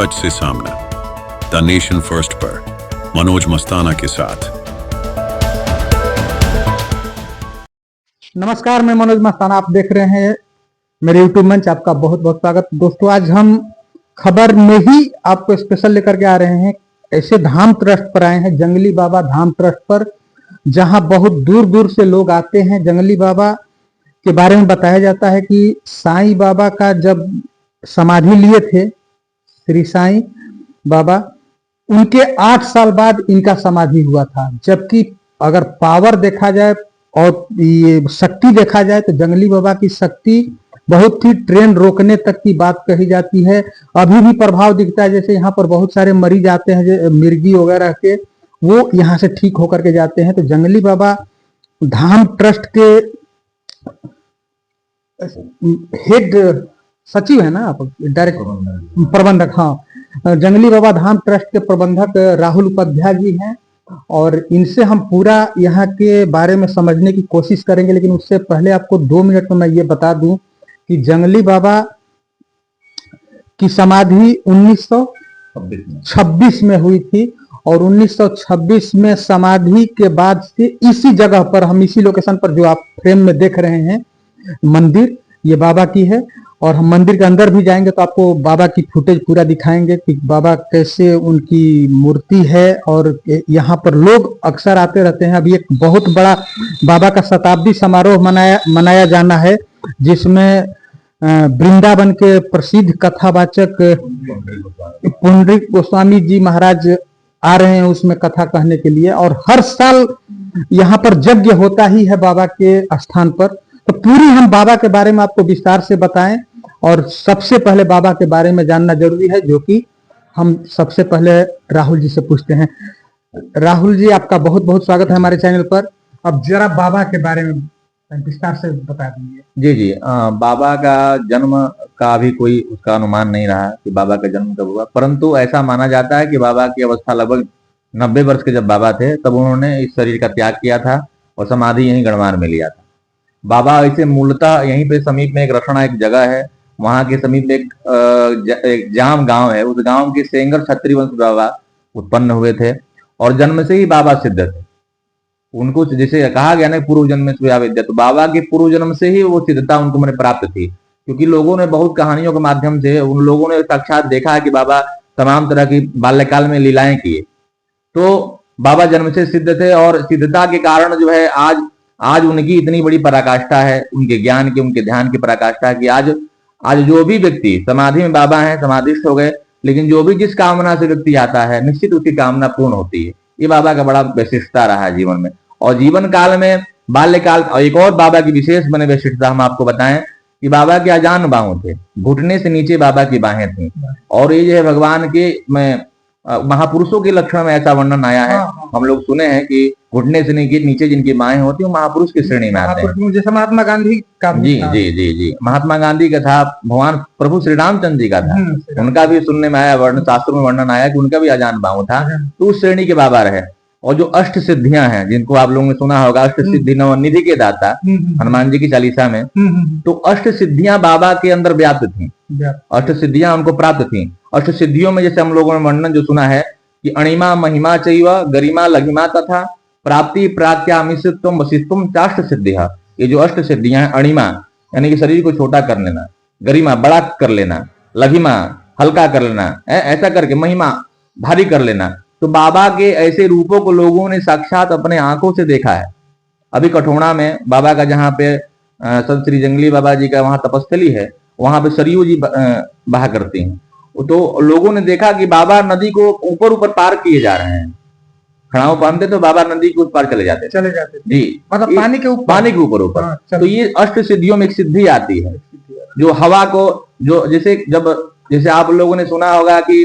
सच से सामना, the nation first पर मनोज मस्ताना के साथ। नमस्कार, मैं मनोज मस्ताना, आप देख रहे हैं मेरे यूट्यूब मंच। आपका बहुत बहुत स्वागत। दोस्तों, आज हम खबर में ही आपको स्पेशल लेकर के आ रहे हैं। ऐसे धाम ट्रस्ट पर आए हैं, जंगली बाबा धाम ट्रस्ट पर, जहां बहुत दूर दूर से लोग आते हैं। जंगली बाबा के बारे में बताया जाता है कि साईं बाबा का जब समाधि लिए थे, श्री साईं बाबा, उनके 8 साल बाद इनका समाधि हुआ था। जबकि अगर पावर देखा जाए और ये शक्ति देखा जाए तो जंगली बाबा की शक्ति बहुत ही ट्रेन रोकने तक की बात कही जाती है। अभी भी प्रभाव दिखता है। जैसे यहाँ पर बहुत सारे मरीज आते हैं, जो मिर्गी वगैरह के, वो यहाँ से ठीक होकर के जाते हैं। तो जंगली बाबा धाम ट्रस्ट के हेड सचिव है ना आप, डायरेक्ट प्रबंधक, हाँ, जंगली बाबा धाम ट्रस्ट के प्रबंधक राहुल उपाध्याय जी हैं। और इनसे हम पूरा यहाँ के बारे में समझने की कोशिश करेंगे। लेकिन उससे पहले आपको 2 मिनट में मैं ये बता दूं कि जंगली बाबा की समाधि 1926 में हुई थी। और 1926 में समाधि के बाद से इसी जगह पर, हम इसी लोकेशन पर, जो आप फ्रेम में देख रहे हैं मंदिर, ये बाबा की है। और हम मंदिर के अंदर भी जाएंगे तो आपको बाबा की फुटेज पूरा दिखाएंगे कि बाबा कैसे, उनकी मूर्ति है। और यहाँ पर लोग अक्सर आते रहते हैं। अभी एक बहुत बड़ा बाबा का शताब्दी समारोह मनाया जाना है, जिसमें वृंदावन के प्रसिद्ध कथावाचक पुंडरीक गोस्वामी जी महाराज आ रहे हैं उसमें कथा कहने के लिए। और हर साल यहाँ पर यज्ञ होता ही है बाबा के स्थान पर। तो पूरी हम बाबा के बारे में आपको विस्तार से बताएं। और सबसे पहले बाबा के बारे में जानना जरूरी है, जो कि हम सबसे पहले राहुल जी से पूछते हैं। राहुल जी, आपका बहुत बहुत स्वागत है हमारे चैनल पर। अब जरा बाबा के बारे में विस्तार से बता दीजिए। जी जी, बाबा का जन्म का अभी कोई उसका अनुमान नहीं रहा कि बाबा का जन्म कब हुआ, परंतु ऐसा माना जाता है कि बाबा की अवस्था लगभग 90 वर्ष के जब बाबा थे, तब उन्होंने इस शरीर का त्याग किया था और समाधि यहीं गढ़वाल में लिया था। बाबा ऐसे मूलतः यहीं पे समीप में एक रसना एक जगह है, वहां के समीप एक जाम गांव है। उस गांव के सेंगर छत्री वंश बाबा उत्पन्न हुए थे और जन्म से ही बाबा सिद्ध थे। उनको जैसे कहा गया ना, पूर्व जन्म में स्वया विद्या, तो बाबा के पूर्व जन्म से ही वो सिद्धता उनको मैंने प्राप्त थी। क्योंकि लोगों ने बहुत कहानियों के माध्यम से, उन लोगों ने साक्षात देखा है कि बाबा तमाम तरह की बाल्यकाल में लीलाएं किए। तो बाबा जन्म से सिद्ध थे और सिद्धता के कारण जो है आज उनकी इतनी बड़ी पराकाष्ठा है, उनके ज्ञान की, उनके ध्यान की पराकाष्ठा की। आज जो भी व्यक्ति समाधि में बाबा है, समाधिस्थ हो गए, लेकिन जो भी जिस कामना से व्यक्ति आता है, निश्चित उसकी कामना पूर्ण होती है। ये बाबा का बड़ा विशिष्टता रहा है जीवन में। और जीवन काल में, बाल्यकाल, और एक और बाबा की विशेष बने विशिष्टता हम आपको बताएं कि बाबा के अजान बाहों थे, घुटने से नीचे बाबा की बाहें थी। और ये जो है भगवान के महापुरुषों के लक्षण में ऐसा वर्णन आया है। हम लोग सुने हैं कि घुटने से नीचे जिनकी बाहें होती है महापुरुष की श्रेणी में आते हैं। जैसे महात्मा गांधी का, जी जी जी जी, महात्मा गांधी का था, भगवान प्रभु श्री रामचंद्र जी का था, उनका भी सुनने में आया, वर्ण शास्त्रों में वर्णन आया कि उनका भी अजान बाहु था। तो उस श्रेणी के बाबा रहे। और जो अष्ट सिद्धियां हैं, जिनको आप लोगों ने सुना होगा, अष्ट सिद्धि नवनिधि के दाता, हनुमान जी की चालीसा में, तो अष्ट सिद्धियां बाबा के अंदर व्याप्त थी। अष्ट सिद्धियां उनको प्राप्त थी। अष्ट सिद्धियों में जैसे हम लोगों ने वर्णन जो सुना है कि अणिमा महिमा चैव गरिमा लघिमा तथा प्राप्ति प्रात्यामिषत्वम वशिष्ठम चाष्ट सिद्धिया। ये जो अष्ट सिद्धियां हैं, अणिमा यानी कि शरीर को छोटा कर लेना, गरिमा बड़ा कर लेना, लघिमा हल्का कर लेना, ऐसा करके महिमा भारी कर लेना। तो बाबा के ऐसे रूपों को लोगों ने साक्षात अपने आंखों से देखा है। अभी कठोणा में बाबा का, जहाँ पे संत श्री जंगली बाबा जी का वहां तपस्थली है, वहां पे सरयू जी बहा करती हैं। तो लोगों ने देखा कि बाबा नदी को ऊपर ऊपर पार किए जा रहे हैं। खड़ाऊ बांधते तो बाबा नदी के उस पार चले जाते जी, मतलब पानी के ऊपर ऊपर। तो ये अष्ट सिद्धियों में एक सिद्धि आती है, जो हवा को, जो जैसे आप लोगों ने सुना होगा कि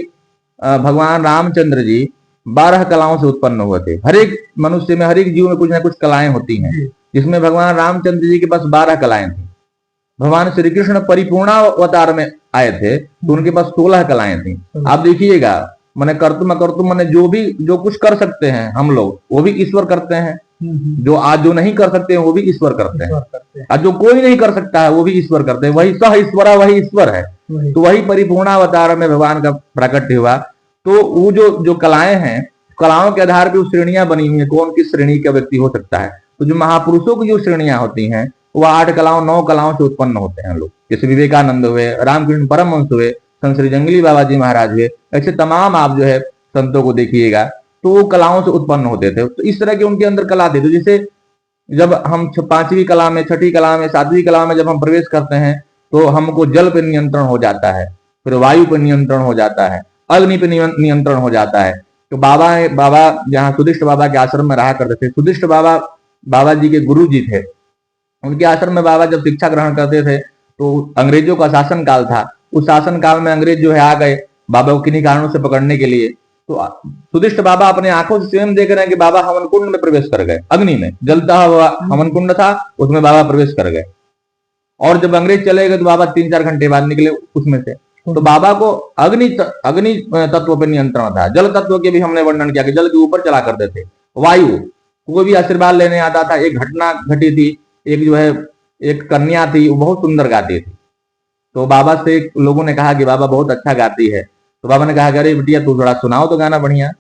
भगवान रामचंद्र जी 12 कलाओं से उत्पन्न हुए थे। हर एक मनुष्य में, हर एक जीव में कुछ ना कुछ कलाएं होती हैं, जिसमें भगवान रामचंद्र जी के पास 12 कलाएं थी। भगवान श्री कृष्ण परिपूर्ण अवतार में आए थे तो उनके पास 16 कलाएं थी। आप देखिएगा, मैंने कर्तुम अकर्तुम, मैंने जो कुछ कर सकते हैं हम लोग, वो भी ईश्वर करते हैं। जो नहीं कर सकते हैं वो भी ईश्वर करते हैं। और जो कोई नहीं कर सकता है वो भी ईश्वर करते हैं। वही सह ईश्वर, वही ईश्वर है। वही। तो वही परिपूर्णावतार में भगवान का प्रकट हुआ। तो वो जो कलाएं हैं, कलाओं के आधार पर श्रेणियां बनी हुई है, कौन किस श्रेणी का व्यक्ति हो सकता है। तो जो महापुरुषों की जो श्रेणियां होती हैं वो 8 कलाओं 9 कलाओं से उत्पन्न होते हैं लोग। जैसे विवेकानंद हुए, रामकृष्ण परमहंस हुए, संत श्री जंगली बाबा जी महाराज हुए, ऐसे तमाम आप जो है संतों को देखिएगा तो वो कलाओं से उत्पन्न होते थे। तो इस तरह के उनके अंदर कला थे। तो जैसे जब हम 5वीं कला में, 6ठी कला में, 7वीं कला में जब हम प्रवेश करते हैं तो हमको जल पर नियंत्रण हो जाता है, फिर वायु पर नियंत्रण हो जाता है, अग्नि पर नियंत्रण हो जाता है। तो बाबा जहाँ सुदिष्ट बाबा के आश्रम में रहा करते थे, सुदिष्ट बाबा जी के गुरु जी थे, उनके आश्रम में बाबा जब शिक्षा ग्रहण करते थे तो अंग्रेजों का शासन काल था। उस शासन काल में अंग्रेज जो है आ गए बाबा को किन्हीं कारणों से पकड़ने के लिए। तो सुदिष्ट बाबा अपने आंखों से स्वयं देख रहे हैं कि बाबा हवन कुंड में प्रवेश कर गए, अग्नि में जलता हुआ हवन कुंड था, उसमें बाबा प्रवेश कर गए। और जब अंग्रेज चले गए तो बाबा 3-4 घंटे बाद निकले उसमें से। तो बाबा को अग्नि तत्व पर नियंत्रण था। जल तत्व के भी हमने वर्णन किया कि जल के ऊपर चला करते थे। वायु, कोई भी आशीर्वाद लेने आता था। एक घटना घटी थी, एक जो है एक कन्या थी, वो बहुत सुंदर गाती थी। तो बाबा से लोगों ने कहा कि बाबा बहुत अच्छा गाती है। तो बाबा ने कहा कि अरे बिटिया तू थोड़ा सुनाओ तो गाना बढ़िया।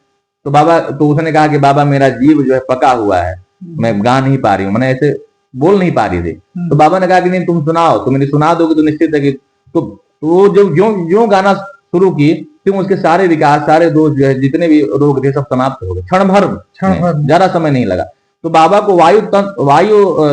तो उसने कहा कि बाबा मेरा जीव जो है पका हुआ है, मैं गा नहीं पा रही हूँ, मैंने ऐसे बोल नहीं पा रही थी। तो बाबा ने कहा कि नहीं तुम सुनाओ, तुम मेरी सुना दोगे तो निश्चित है कि तो जब जो गाना शुरू की तुम उसके सारे विकास, सारे दोष जो है जितने भी रोग थे सब समाप्त हो गए क्षण भर, ज्यादा समय नहीं लगा। तो बाबा को वायु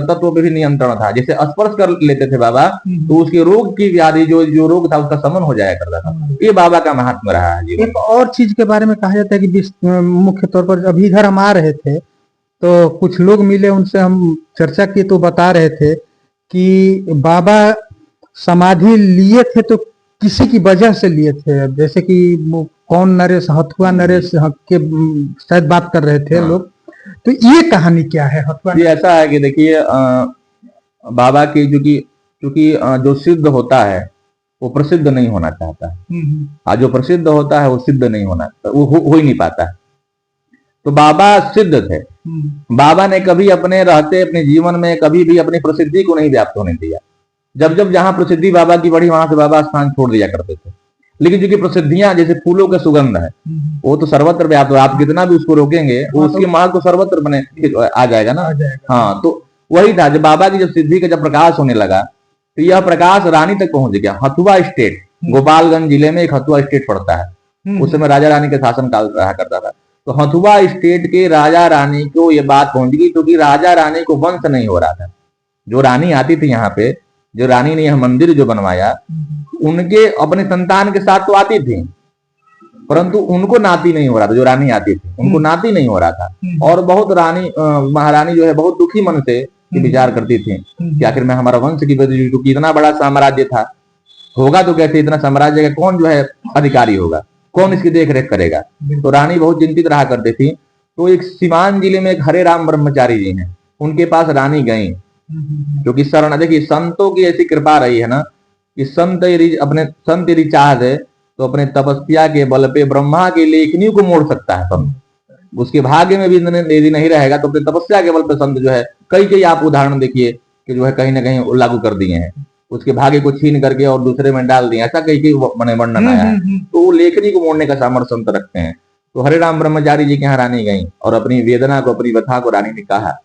तत्व पे भी नियंत्रण था। जैसे स्पर्श कर लेते थे बाबा तो उसके रोग की व्याधि जो रोग था उसका शमन हो जाया करता था। ये बाबा का महात्मा रहा है। एक और चीज के बारे में कहा जाता है कि मुख्य तौर पर अभी इधर हम आ रहे थे तो कुछ लोग मिले, उनसे हम चर्चा की तो बता रहे थे कि बाबा समाधि लिए थे तो किसी की वजह से लिए थे। जैसे कि कौन नरेश, हथुआ नरेश के शायद बात कर रहे थे लोग। तो ये कहानी क्या है हथुआ? ये ऐसा है कि देखिए बाबा की क्योंकि जो सिद्ध होता है वो प्रसिद्ध नहीं होना चाहता है। जो प्रसिद्ध होता है वो सिद्ध नहीं होना, वो हो ही नहीं पाता है। तो बाबा सिद्ध थे। बाबा ने कभी अपने जीवन में कभी भी अपनी प्रसिद्धि को नहीं व्याप्त होने दिया। जब जहां प्रसिद्धि बाबा की बढ़ी वहां से बाबा स्थान छोड़ दिया करते थे। लेकिन क्योंकि प्रसिद्धियां जैसे फूलों के सुगंध है वो तो सर्वत्र व्याप्त है, आप कितना भी उसको रोकेंगे वो उसकी महक तो सर्वत्र बने आ जाएगा ना। हाँ, तो वही था। जब बाबा की जब सिद्धि का जब प्रकाश होने लगा तो यह प्रकाश रानी तक पहुंच गया। हथुआ स्टेट, गोपालगंज जिले में एक हथुआ स्टेट पड़ता है। उस समय राजा रानी के शासन काल रहा करता था। तो हथुआ स्टेट के राजा रानी को यह बात पहुंच गई क्योंकि राजा रानी को वंश नहीं हो रहा था। जो रानी आती थी यहाँ पे, जो रानी ने यह मंदिर जो बनवाया, उनके अपने संतान के साथ तो आती थी परंतु उनको नाती नहीं हो रहा था। जो रानी आती थी उनको नाती नहीं हो रहा था। और बहुत महारानी जो है बहुत दुखी मन से विचार करती थी कि आखिर में हमारा वंश की वजह, क्योंकि इतना बड़ा साम्राज्य था, होगा तो कैसे, इतना साम्राज्य का कौन जो है अधिकारी होगा, कौन इसकी देख रेख करेगा। तो रानी बहुत चिंतित रहा करती थी। तो एक सीवान जिले में एक हरे राम ब्रह्मचारी जी हैं, उनके पास रानी गई क्योंकि शरण, देखिए संतों की ऐसी कृपा रही है ना कि संत यदि चाहे तो अपने तपस्या के बल पे ब्रह्मा की लेखनी को मोड़ सकता है। संत उसके भाग्य में भी यदि नहीं रहेगा तो अपने तपस्या के बल पे संत जो है कई आप उदाहरण देखिए कि जो है कहीं ना कहीं लागू कर दिए हैं, उसके भाग्य को छीन करके और दूसरे में डाल दिए, ऐसा कई वर्णन आया है। तो वो लेखनी को मोड़ने का सामर्थ्य संत रखते हैं। तो हरे राम ब्रह्मचारी जी के यहाँ रानी गई और अपनी वेदना को, अपनी व्यथा को रानी ने कहा।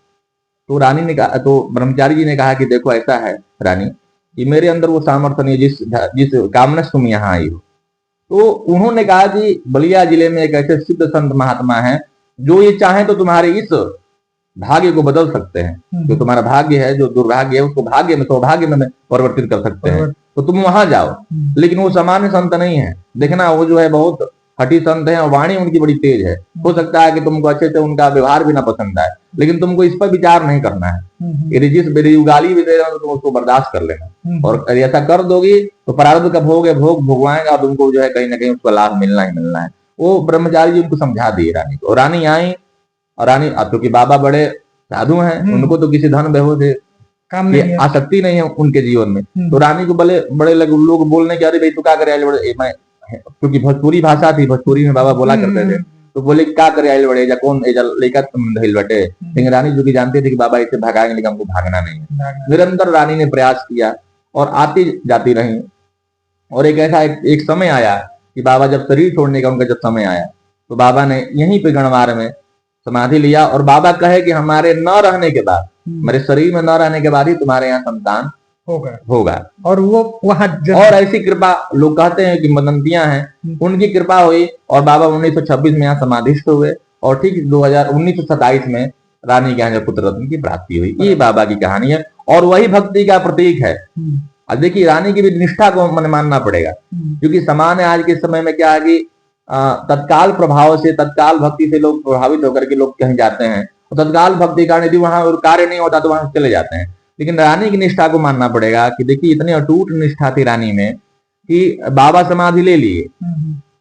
तो रानी ने कहा, तो ब्रह्मचारी जी ने कहा कि देखो ऐसा है रानी कि मेरे अंदर वो सामर्थ्य नहीं जिस कामना से तुम यहाँ आई हो। तो उन्होंने कहा कि बलिया जिले में एक ऐसे सिद्ध संत महात्मा है जो ये चाहे तो तुम्हारे इस भाग्य को बदल सकते हैं। जो तुम्हारा भाग्य है, जो दुर्भाग्य है, उसको भाग्य में, सौभाग्य में परिवर्तित कर सकते हैं। तो तुम वहां जाओ। लेकिन वो सामान्य संत नहीं है, देखना वो जो है बहुत हठी संत है और वाणी उनकी बड़ी तेज है। हो सकता है कि तुमको अच्छे से उनका व्यवहार भी ना पसंद आए, लेकिन तुमको इस पर विचार नहीं करना है। यदि जिस गाली भी दे रहे हो तो तुम उसको बर्दाश्त कर लेना, और यदि ऐसा कर दोगी तो प्रारब्ध का भोग भोगवाएगा और तुमको जो है कहीं ना कहीं उसका लाभ मिलना ही मिलना है। वो ब्रह्मचारी जी उनको समझा दिए रानी को। रानी आई, और रानी क्योंकि बाबा बड़े साधु हैं, उनको तो किसी धन वैभव से आसक्ति नहीं है उनके जीवन में। तो रानी को बड़े लोग बोलने के, अरे भाई तू क्या करे, मैं क्योंकि भोजपुरी भाषा थी, भोजपुरी में बाबा बोला करते थे, तो बोले क्या करे आयल बड़े, या कौन लेकर तुम धैल बटे। लेकिन रानी जो कि जानती थी कि बाबा इसे भगाएंगे, लेकिन हमको भागना नहीं है। निरंतर रानी ने प्रयास किया और आती जाती रही। और एक ऐसा एक समय आया कि बाबा जब शरीर छोड़ने का उनका जब समय आया, तो बाबा ने यहीं पे गणवार में समाधि लिया, और बाबा कहे कि हमारे न रहने के बाद, मेरे शरीर में न रहने के बाद ही तुम्हारे यहाँ संतान होगा। और वो वहां और ऐसी कृपा लोग कहते हैं कि मदंतियां हैं, उनकी कृपा हुई और बाबा 1926 में यहाँ समाधिस्थ हुए, और ठीक 1927 में रानी के यहाँ पुत्र रत्न की प्राप्ति हुई। ये बाबा की कहानी है और वही भक्ति का प्रतीक है। अब देखिए, रानी की भी निष्ठा को मन मानना पड़ेगा, क्योंकि समान है आज के समय में क्या है कि तत्काल प्रभाव से, तत्काल भक्ति से लोग प्रभावित होकर के लोग कहीं जाते हैं, और तत्काल भक्ति कारण यदि वहां कार्य नहीं होता तो वहां चले जाते हैं। लेकिन रानी की निष्ठा को मानना पड़ेगा कि देखिए, इतनी अटूट निष्ठा थी रानी में कि बाबा समाधि ले लिए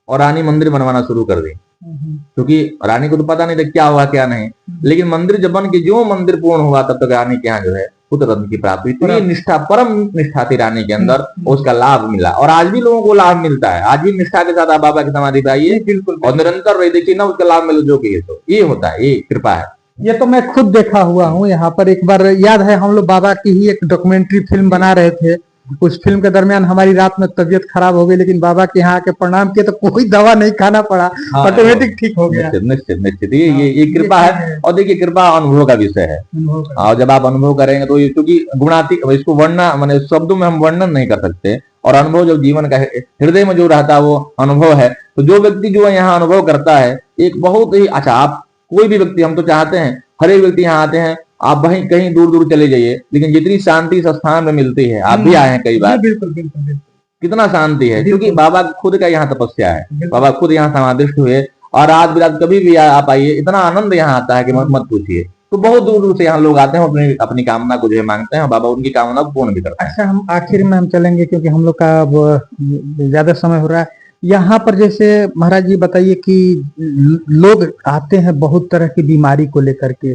और रानी मंदिर बनवाना शुरू कर दी, क्योंकि रानी को तो पता नहीं था क्या हुआ क्या नहीं, लेकिन मंदिर जब बन के जो मंदिर पूर्ण हुआ तब तक रानी के यहाँ जो है पुत्र रत्न की प्राप्ति। तो ये निष्ठा, परम निष्ठा थी रानी के अंदर, उसका लाभ मिला, और आज भी लोगों को लाभ मिलता है। आज भी निष्ठा के साथ आप बाबा की समाधि पे आइए बिल्कुल, और निरंतर रही, देखिए ना उसका लाभ मिले जो कि तो ये होता है, ये कृपा है। ये तो मैं खुद देखा हुआ हूँ। यहाँ पर एक बार याद है, हम लोग बाबा की ही एक डॉक्यूमेंट्री फिल्म बना रहे थे। उस फिल्म के दरमियान हमारी रात में तबीयत खराब हो गई, लेकिन बाबा के यहाँ आके प्रणाम किए तो कोई दवा नहीं खाना पड़ा, ऑटोमेटिक ठीक हो गया। निश्चित निश्चित ये कृपा है। और देखिए, कृपा अनुभव का विषय है, और जब आप अनुभव करेंगे तो क्योंकि गुणाती, इसको वर्णना माने शब्दों में हम वर्णन नहीं कर सकते, और अनुभव जो जीवन का हृदय में जो रहता है वो अनुभव है। तो जो व्यक्ति जो यहाँ अनुभव करता है, एक बहुत ही अच्छा, आप कोई भी व्यक्ति, हम तो चाहते हैं हर एक व्यक्ति यहाँ आते हैं, आप वहीं कहीं दूर दूर चले जाइए, लेकिन जितनी शांति इस स्थान में मिलती है, आप भी आए हैं कई बार, बिल्कुल बिल्कुल बिल्कुल, कितना शांति है, क्योंकि बाबा खुद का यहाँ तपस्या है, बाबा खुद यहाँ समाधिस्थ हुए, और रात बिरात कभी भी आप आइए, इतना आनंद यहाँ आता है कि मत पूछिए। तो बहुत दूर दूर से यहाँ लोग आते हैं, अपनी अपनी कामना को जो है मांगते हैं, बाबा उनकी कामना को पूर्ण भी करते हैं। अच्छा, हम आखिर में हम चलेंगे क्योंकि हम लोग का अब ज्यादा समय हो रहा है। यहाँ पर जैसे महाराज जी बताइए कि लोग आते हैं बहुत तरह की बीमारी को लेकर के,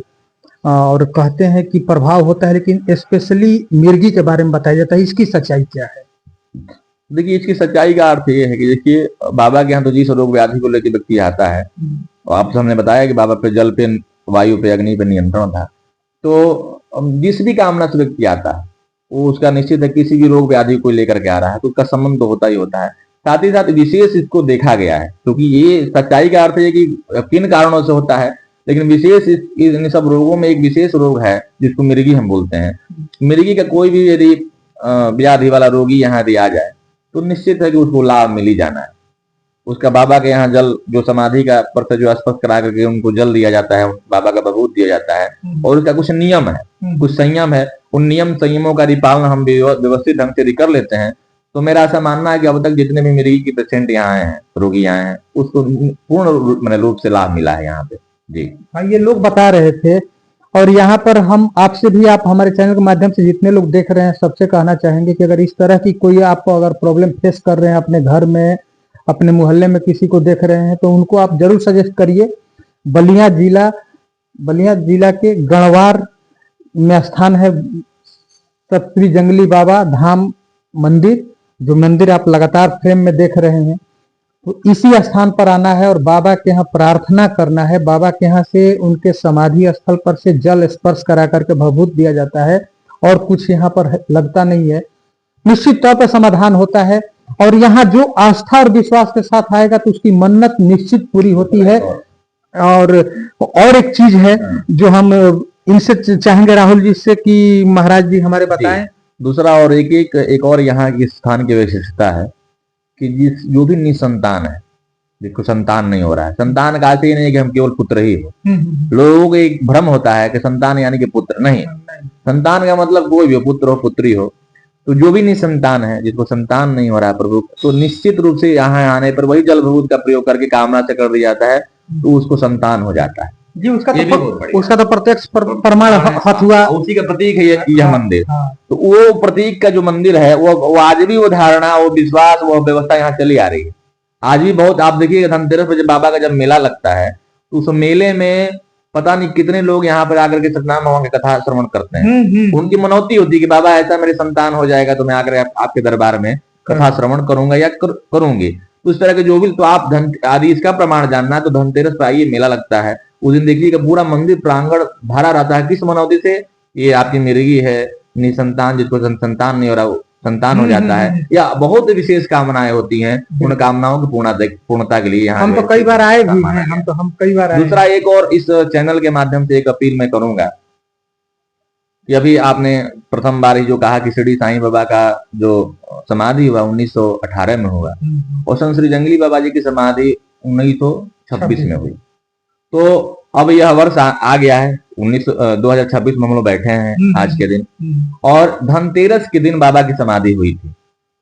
और कहते हैं कि प्रभाव होता है, लेकिन स्पेशली मिर्गी के बारे में बताया जाता है, इसकी सच्चाई क्या है? देखिए, इसकी सच्चाई का अर्थ ये है कि देखिए, बाबा के यहाँ तो जिस रोग व्याधि को लेकर व्यक्ति आता है, और आपसे हमने बताया कि बाबा पे जल पे, वायु पे, अग्नि पे नियंत्रण था, तो जिस भी कामना से व्यक्ति आता है वो उसका निश्चित है किसी भी रोग व्याधि को लेकर के आ रहा है, तो उसका संबंध तो होता ही होता है। साथ ही साथ विशेष इसको देखा गया है, क्योंकि ये सच्चाई का अर्थ है कि किन कारणों से होता है, लेकिन विशेष इन सब रोगों में एक विशेष रोग है जिसको मिर्गी हम बोलते हैं। मिर्गी का कोई भी यदि व्याधि वाला रोगी यहाँ यदि आ जाए तो निश्चित है कि उसको लाभ मिल ही जाना है। उसका बाबा के यहाँ जल, जो समाधि का पर जो स्पर्श करा करके उनको जल दिया जाता है, बाबा का बबूत दिया जाता है, और उसका कुछ नियम है, कुछ संयम है। उन नियम संयमों का पालन हम व्यवस्थित ढंग से कर लेते हैं, तो मेरा ऐसा मानना है कि अब तक जितने भी मिर्गी के पेशेंट यहाँ आए हैं, रोगी आए हैं, उसको पूर्ण रूप से लाभ मिला है यहाँ पे। जी हाँ, ये लोग बता रहे थे। और यहाँ पर हम आपसे भी, आप हमारे चैनल के माध्यम से जितने लोग देख रहे हैं सबसे कहना चाहेंगे कि अगर इस तरह की कोई आप अगर प्रॉब्लम फेस कर रहे हैं अपने घर में, अपने मोहल्ले में किसी को देख रहे हैं, तो उनको आप जरूर सजेस्ट करिए। बलिया जिला के गणवार में स्थान है सप्तरी जंगली बाबा धाम मंदिर, जो मंदिर आप लगातार फ्रेम में देख रहे हैं। तो इसी स्थान पर आना है और बाबा के यहाँ प्रार्थना करना है। बाबा के यहाँ से उनके समाधि स्थल पर से जल स्पर्श करा करके भभूत दिया जाता है, और कुछ यहाँ पर लगता नहीं है, निश्चित तौर पर समाधान होता है। और यहाँ जो आस्था और विश्वास के साथ आएगा तो उसकी मन्नत निश्चित पूरी होती है। और एक चीज है जो हम इनसे चाहेंगे राहुल जी से कि महाराज जी हमारे बताएं। दूसरा और एक और यहाँ की स्थान की विशेषता है कि जो भी निसंतान है, जिसको संतान नहीं हो रहा है, संतान का अर्थ ये नहीं है कि हम केवल पुत्र ही हो। लोगों को एक भ्रम होता है कि संतान यानी कि पुत्र नहीं, संतान का मतलब कोई भी हो, पुत्र हो पुत्री हो। तो जो भी निसंतान है, जिसको संतान नहीं हो रहा है प्रभु, तो निश्चित रूप से यहाँ आने पर वही जल भभूत का प्रयोग करके कामना से कर दिया जाता है, तो उसको संतान हो जाता है। जी, उसका तो प्रत्यक्ष प्रमाण हाथ हुआ, उसी का प्रतीक है यह मंदिर। तो वो प्रतीक का जो मंदिर है वो आज भी वो धारणा, वो विश्वास, वो व्यवस्था यहाँ चली आ रही है आज भी। बहुत आप देखिए, धनतेरस पे जब बाबा का जब मेला लगता है तो उस मेले में पता नहीं कितने लोग यहाँ पर आकर के सतनाम भगवान की कथा श्रवण करते हैं। उनकी मनौती होती है कि बाबा ऐसा मेरे संतान हो जाएगा तो मैं आकर आपके दरबार में कथा श्रवण करूंगा या करूंगी। उस तरह के जो भी, तो आप धन आदि इसका प्रमाण जानना है तो धनतेरस पर आइए, मेला लगता है उस दिन देखिएगा पूरा मंदिर प्रांगण भरा रहता है। किस मनौती से? ये आपकी मिर्गी है निसंतान, जिसको संतान नहीं हो रहा, संतान हो जाता है, या बहुत विशेष कामनाएं होती हैं, उन कामनाओं की पूर्णता के लिए यहाँ हम तो कई बार आए भी हैं, हम कई बार आए। दूसरा एक और इस चैनल के माध्यम से एक अपील मैं करूंगा कि अभी आपने प्रथम बार ही जो कहा कि शिरडी साईं बाबा का जो समाधि हुआ 1918 में हुआ, और संत श्री जंगली बाबा जी की समाधि 1926 में हुई। तो अब यह वर्ष आ गया है 2026 में हम लोग बैठे हैं आज के दिन, और धनतेरस के दिन बाबा की समाधि हुई थी।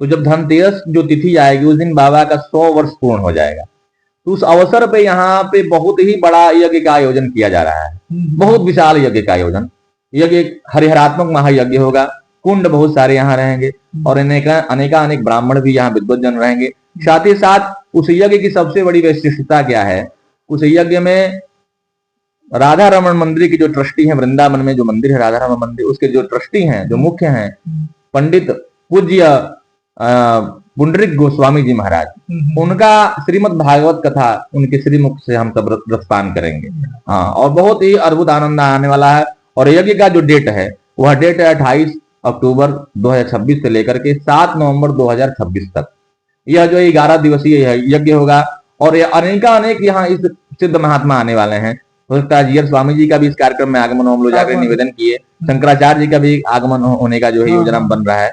तो जब धनतेरस जो तिथि आएगी उस दिन बाबा का 100 वर्ष पूर्ण हो जाएगा। तो उस अवसर पे यहाँ पे बहुत ही बड़ा यज्ञ का आयोजन किया जा रहा है, बहुत विशाल यज्ञ का आयोजन। यज्ञ हरिहरात्मक महायज्ञ होगा, कुंड बहुत सारे यहाँ रहेंगे, और अनेक ब्राह्मण भी यहाँ विद्वज्जन रहेंगे। साथ ही साथ उस यज्ञ की सबसे बड़ी विशिष्टता क्या है, उस यज्ञ में राधा रमन मंदिर की जो ट्रस्टी है, वृंदावन में जो मंदिर है राधा रमन मंदिर, उसके जो ट्रस्टी हैं, जो मुख्य हैं, पंडित पूज्य पुंडरीक गोस्वामी जी महाराज, उनका श्रीमद् भागवत कथा उनके श्रीमुख से हम सब रसपान करेंगे। हाँ, और बहुत ही अद्भुत आनंद आने वाला है। और यज्ञ का जो डेट है वह डेट है 28 अक्टूबर 2026 से लेकर के 7 नवंबर 2026 तक। यह जो 11 दिवसीय यज्ञ होगा, और अनेक यहाँ इस सिद्ध महात्मा आने वाले हैं। हो सकता है जीयर स्वामी जी का भी इस कार्यक्रम में आगमन हम लोग जाकर निवेदन किए, शंकराचार्य जी का भी आगमन होने का जो है योजना बन रहा है।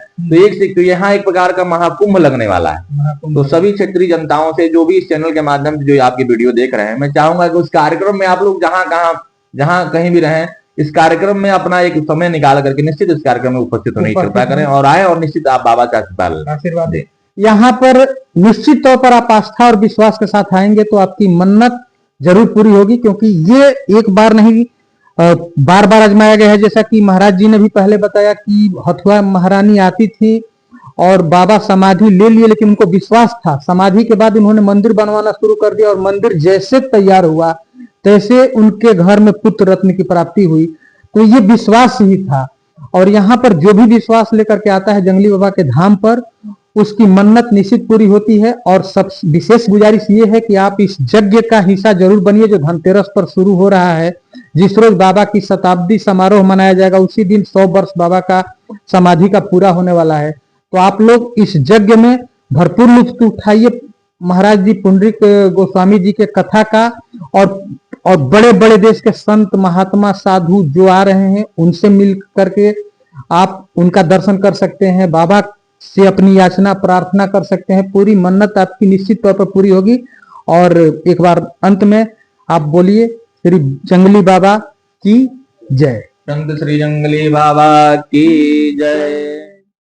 तो यहाँ एक प्रकार का महाकुंभ लगने वाला है। तो सभी क्षेत्रीय जनताओं से, जो भी इस चैनल के माध्यम से जो आपकी वीडियो देख रहे हैं, मैं चाहूंगा कि उस कार्यक्रम में आप लोग जहां कहीं भी रहें, इस कार्यक्रम में अपना एक समय निकाल करके निश्चित इस कार्यक्रम में उपस्थित होने की कृपा करें, और आए और निश्चित आप बाबा का आशीर्वाद दें। यहाँ पर निश्चित तौर पर आप आस्था और विश्वास के साथ आएंगे तो आपकी मन्नत जरूर पूरी होगी, क्योंकि ये एक बार नहीं बार बार आजमाया गया है। जैसा कि महाराज जी ने भी पहले बताया कि हथुआ महारानी आती थी और बाबा समाधि ले लिए, लेकिन उनको विश्वास था। समाधि के बाद उन्होंने मंदिर बनवाना शुरू कर दिया, और मंदिर जैसे तैयार हुआ तैसे उनके घर में पुत्र रत्न की प्राप्ति हुई। तो ये विश्वास ही था। और यहाँ पर जो भी विश्वास लेकर के आता है जंगली बाबा के धाम पर, उसकी मन्नत निश्चित पूरी होती है। और सब विशेष गुजारिश ये है कि आप इस यज्ञ का हिस्सा जरूर बनिए, जो धनतेरस पर शुरू हो रहा है। जिस रोज बाबा की शताब्दी समारोह मनाया जाएगा, उसी दिन 100 वर्ष बाबा का समाधि का पूरा होने वाला है। तो आप लोग इस यज्ञ में भरपूर लुत्फ उठाइए महाराज जी पुंडरीक गोस्वामी जी के कथा का, और बड़े बड़े देश के संत महात्मा साधु जो आ रहे हैं उनसे मिल करके आप उनका दर्शन कर सकते हैं, बाबा से अपनी याचना प्रार्थना कर सकते हैं। पूरी मन्नत आपकी निश्चित तौर पर पूरी होगी। और एक बार अंत में आप बोलिए श्री जंगली बाबा की जय। संत श्री जंगली बाबा की जय।